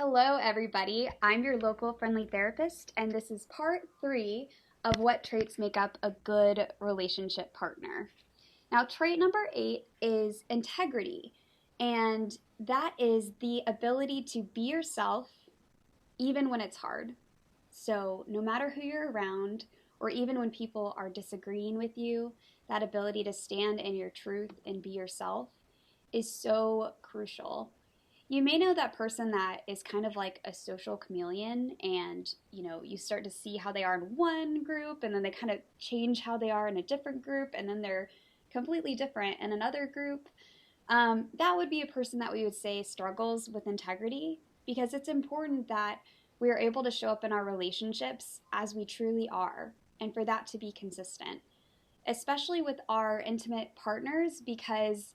Hello, everybody. I'm your local friendly therapist, and this is part 3 of what traits make up a good relationship partner. Now, trait number 8 is integrity, and that is the ability to be yourself even when it's hard. So, no matter who you're around, or even when people are disagreeing with you, that ability to stand in your truth and be yourself is so crucial. You may know that person that is kind of like a social chameleon, and you start to see how they are in one group and then they kind of change how they are in a different group, and then they're completely different in another group. That would be a person that we would say struggles with integrity, because it's important that we are able to show up in our relationships as we truly are, and for that to be consistent, especially with our intimate partners, because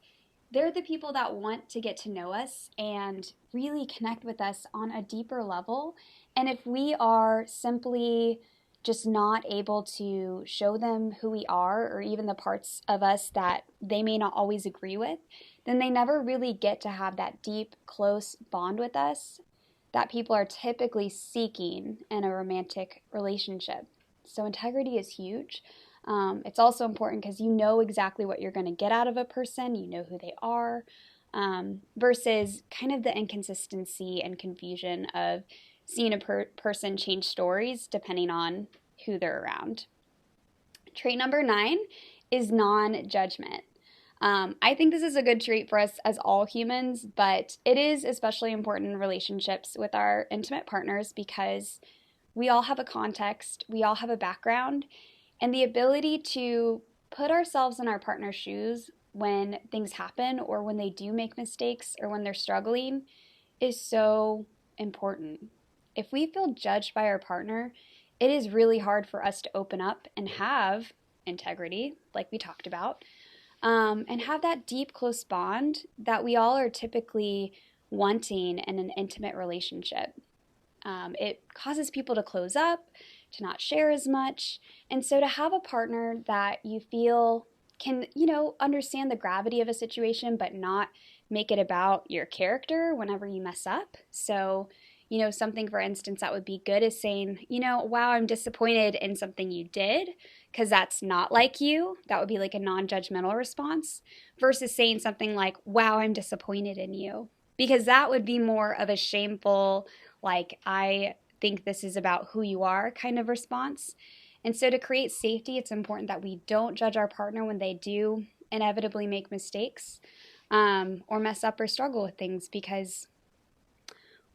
they're the people that want to get to know us and really connect with us on a deeper level. And if we are simply just not able to show them who we are, or even the parts of us that they may not always agree with, then they never really get to have that deep, close bond with us that people are typically seeking in a romantic relationship. So integrity is huge. It's also important because you know exactly what you're going to get out of a person. You know who they are, versus kind of the inconsistency and confusion of seeing a person change stories depending on who they're around. Trait number 9 is non-judgment. I think this is a good trait for us as all humans, but it is especially important in relationships with our intimate partners, because we all have a context, we all have a background, and the ability to put ourselves in our partner's shoes when things happen, or when they do make mistakes, or when they're struggling, is so important. If we feel judged by our partner, it is really hard for us to open up and have integrity, like we talked about, and have that deep, close bond that we all are typically wanting in an intimate relationship. It causes people to close up, to not share as much. And so to have a partner that you feel can, understand the gravity of a situation, but not make it about your character whenever you mess up. So, something, for instance, that would be good is saying, wow, I'm disappointed in something you did, because that's not like you. That would be like a non-judgmental response, versus saying something like, wow, I'm disappointed in you, because that would be more of a shameful, like, I think this is about who you are kind of response. And so to create safety, it's important that we don't judge our partner when they do inevitably make mistakes, or mess up or struggle with things, because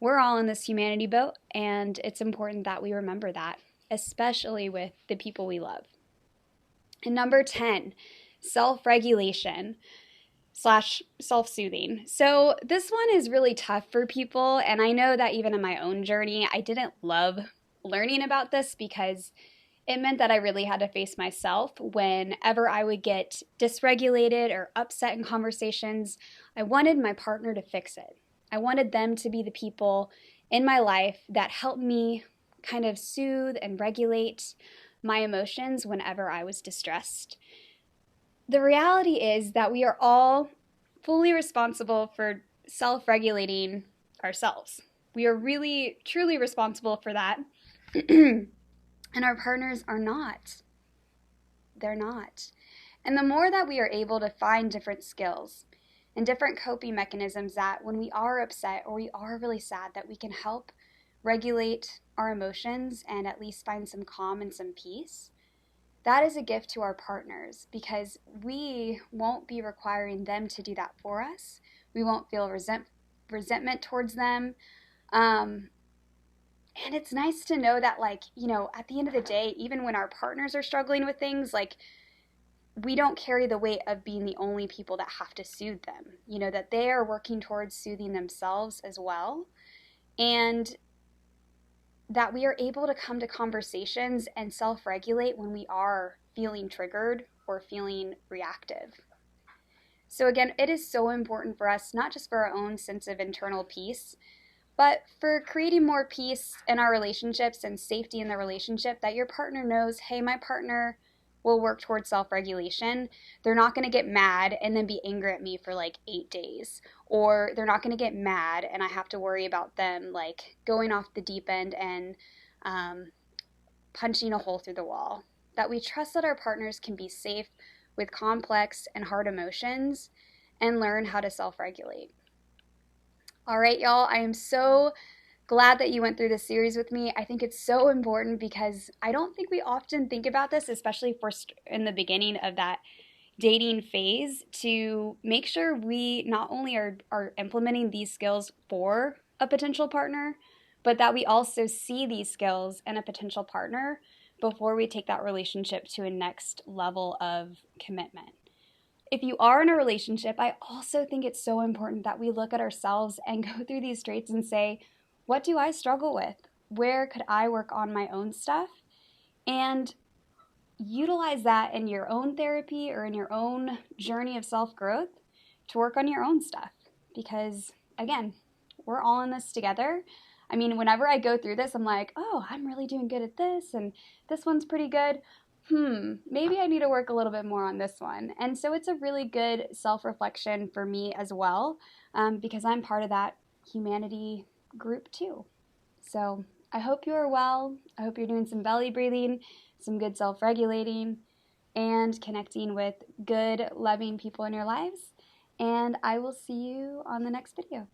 we're all in this humanity boat, and it's important that we remember that, especially with the people we love. And number 10, self-regulation / self-soothing. So this one is really tough for people, and I know that even in my own journey, I didn't love learning about this, because it meant that I really had to face myself whenever I would get dysregulated or upset in conversations. I wanted my partner to fix it. I wanted them to be the people in my life that helped me kind of soothe and regulate my emotions whenever I was distressed. The reality is that we are all fully responsible for self-regulating ourselves. We are really, truly responsible for that. And our partners are not. They're not. And the more that we are able to find different skills and different coping mechanisms, that when we are upset or we are really sad, that we can help regulate our emotions and at least find some calm and some peace, that is a gift to our partners, because we won't be requiring them to do that for us. We won't feel resentment towards them. And it's nice to know that, at the end of the day, even when our partners are struggling with things, we don't carry the weight of being the only people that have to soothe them. That they are working towards soothing themselves as well. And that we are able to come to conversations and self-regulate when we are feeling triggered or feeling reactive. So again, it is so important for us, not just for our own sense of internal peace, but for creating more peace in our relationships and safety in the relationship, that your partner knows, hey, my partner will work towards self-regulation, they're not going to get mad and then be angry at me for like 8 days. Or they're not going to get mad and I have to worry about them like going off the deep end and punching a hole through the wall. That we trust that our partners can be safe with complex and hard emotions and learn how to self-regulate. All right, y'all, I am so glad that you went through this series with me. I think it's so important because I don't think we often think about this, especially for in the beginning of that dating phase, to make sure we not only are implementing these skills for a potential partner, but that we also see these skills in a potential partner before we take that relationship to a next level of commitment. If you are in a relationship, I also think it's so important that we look at ourselves and go through these traits and say, what do I struggle with? Where could I work on my own stuff? And utilize that in your own therapy or in your own journey of self-growth to work on your own stuff. Because again, we're all in this together. I mean, whenever I go through this, I'm like, oh, I'm really doing good at this and this one's pretty good. Maybe I need to work a little bit more on this one. And so it's a really good self-reflection for me as well, because I'm part of that humanity group too. So I hope you are well. I hope you're doing some belly breathing, some good self-regulating, and connecting with good, loving people in your lives. And I will see you on the next video.